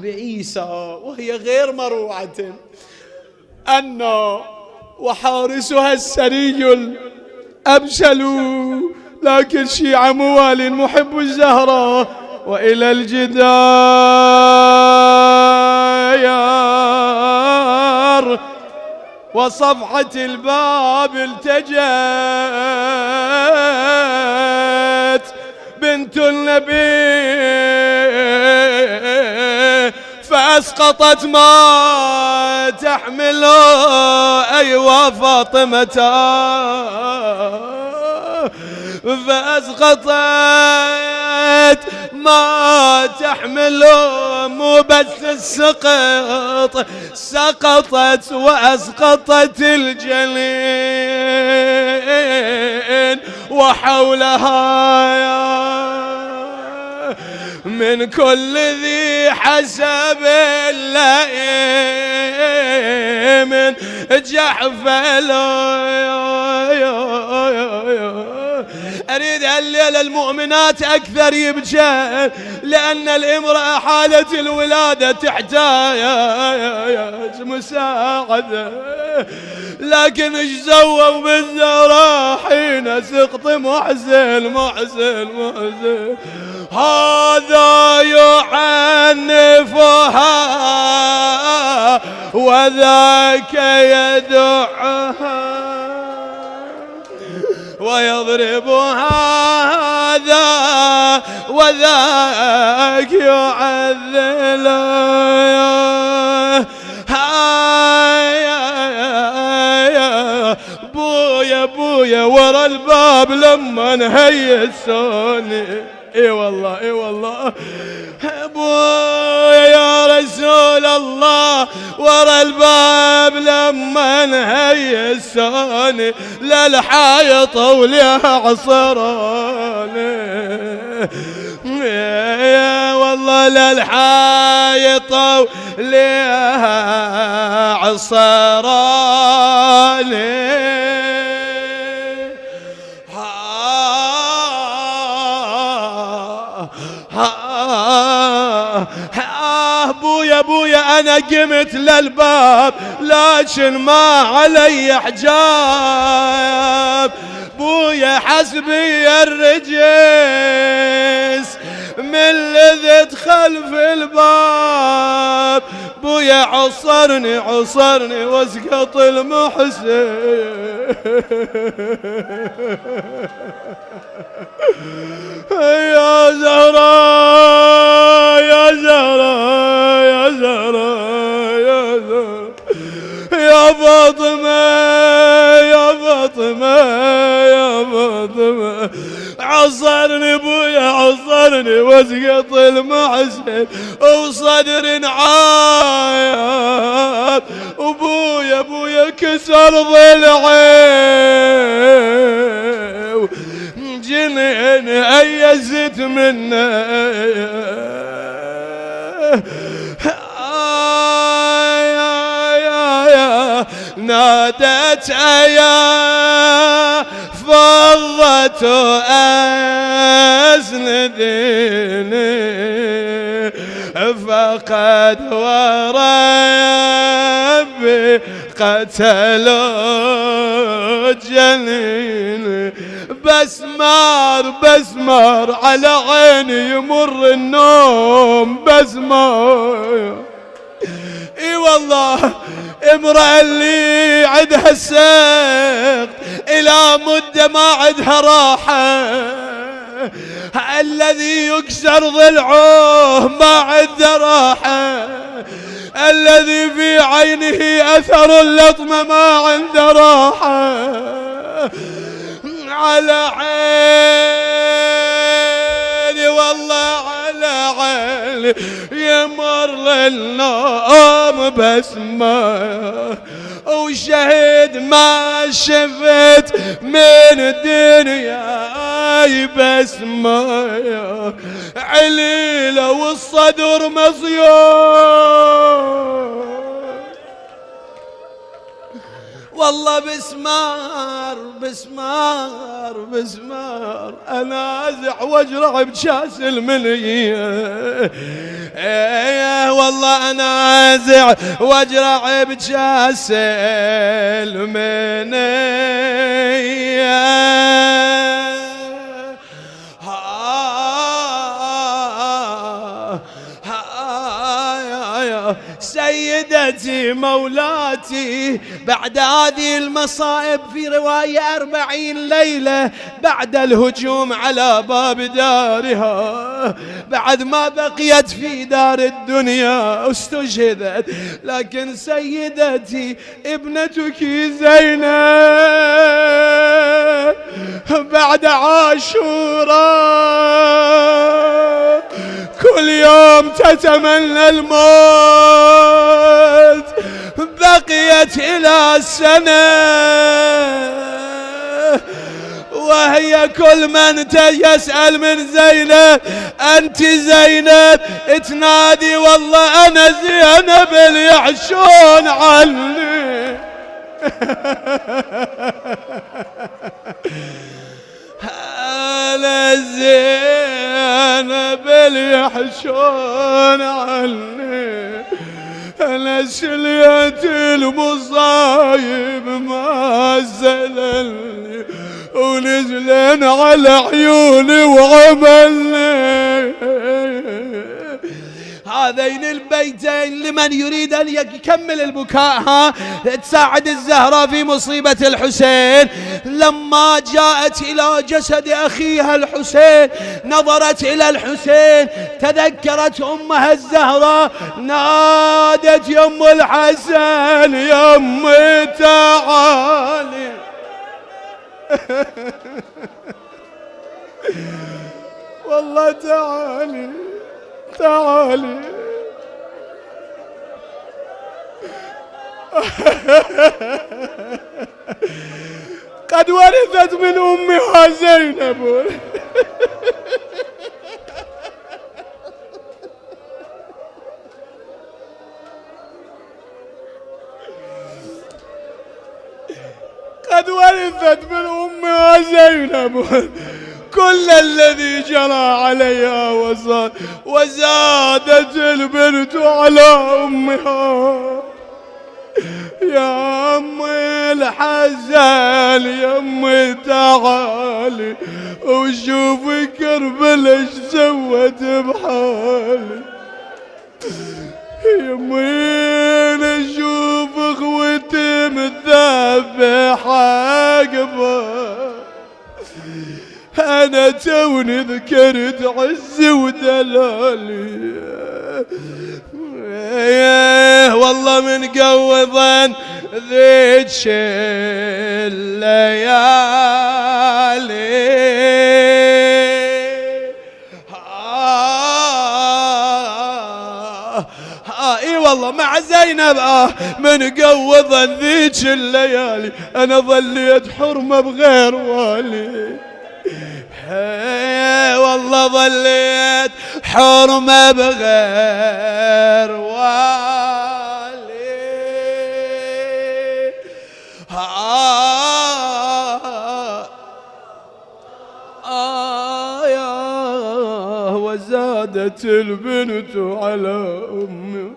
بعيسى وهي غير مروعة أن وحارسها السري الأبشل، لكن شيعة موال محب الزهراء وإلى الجدار وصفحة الباب التجت بنت النبي فأسقطت ما تحمل أيوا فاطمة، فأسقطت ما تحمل مو بس السقط، سقطت وأسقطت الجنين وحولها من كل ذي حسب اللئيم جحفل. أريد الليلة المؤمنات أكثر يبجن، لأن الامرأة حالة الولادة تحتاج مساعدة، لكن ايش سووا بالزهراء حين سقط محزن محزن محزن؟ هذا يعنفها وذاك يدعها ويضربها هذا وذاك يعذلها. بويا بويا ورا الباب لما نهيسوني، اي والله اي والله ابويا يا رسول الله ورا الباب لما نهيسوني للحايط وليها عصراني، يا والله للحايط وليها عصراني. بويا بويا أنا قمت للباب لكن ما علي حجاب، بويا حسبي الرجس من لذت خلف الباب، بويا عصرني عصرني واسقط المحسن. يا زهراء يا زهراء يا زهراء يا زهراء يا فاطمة يا فاطمة يا فاطمة، عصرني بويا عصرني واسقط المحسن وصدر عايب، وبويا بويا كسر ضلعي جنين أيزت منه. نادت يا فضة أسنديني فقد وربي قتلوا جنيني، بسمار بسمار على عيني يمر النوم بسمار. اي والله امرأة اللي عندها السقط الى مدة ما عندها راحة، الذي يكسر ضلعه ما عنده راحة، الذي في عينه اثر اللطمة ما عنده راحة، على عيني والله على عيني يمر النوم بسمة، وشهد ما شفت من الدنيا بسمة، عليلة والصدر مصيون والله بسمار بسمار بسمار انازع واجرع بجاس المنية. والله انازع واجرع بجاس المنية. سيدتي مولاتي بعد هذه المصائب، في رواية 40 ليلة بعد الهجوم على باب دارها، بعد ما بقيت في دار الدنيا استشهدت، لكن سيدتي ابنتك زينب بعد عاشوراء كل يوم تتمنى الموت، بقيت إلى السنة وهي كل من يسأل من زينب أنت زينب تنادي والله أنا زينب اللي يحشون عني. أنا زينب اللي يحشون عني، أنا شليت المصايب ما زللني ونزلن على عيوني وعملني. هذين البيتين لمن يريد أن يكمل البكاء تساعد الزهراء في مصيبة الحسين. لما جاءت إلى جسد أخيها الحسين نظرت إلى الحسين، تذكرت أمها الزهراء، نادت يا أم الحسن يا أمي تعالي. والله تعالي تعالي. قد ورثت من أمها زينب. قد ورثت من أمها زينب كل الذي جرى عليها وزادت البنت على أمها. يا أمي الحزن يا أمي تعالي وشوفي كربلاء ايش سوت بحالي. يا أمي نشوف اخوتي متذبحة عقبها، أنا توني ذكرت عزي ودلالي. والله من قوضا ذيك الليالي. اي والله مع زينب من قوضا ذيك الليالي أنا ظليت حرمة بغير والي. والله ظليت حرمة بغير والي. يا وزادت البنت على أمي.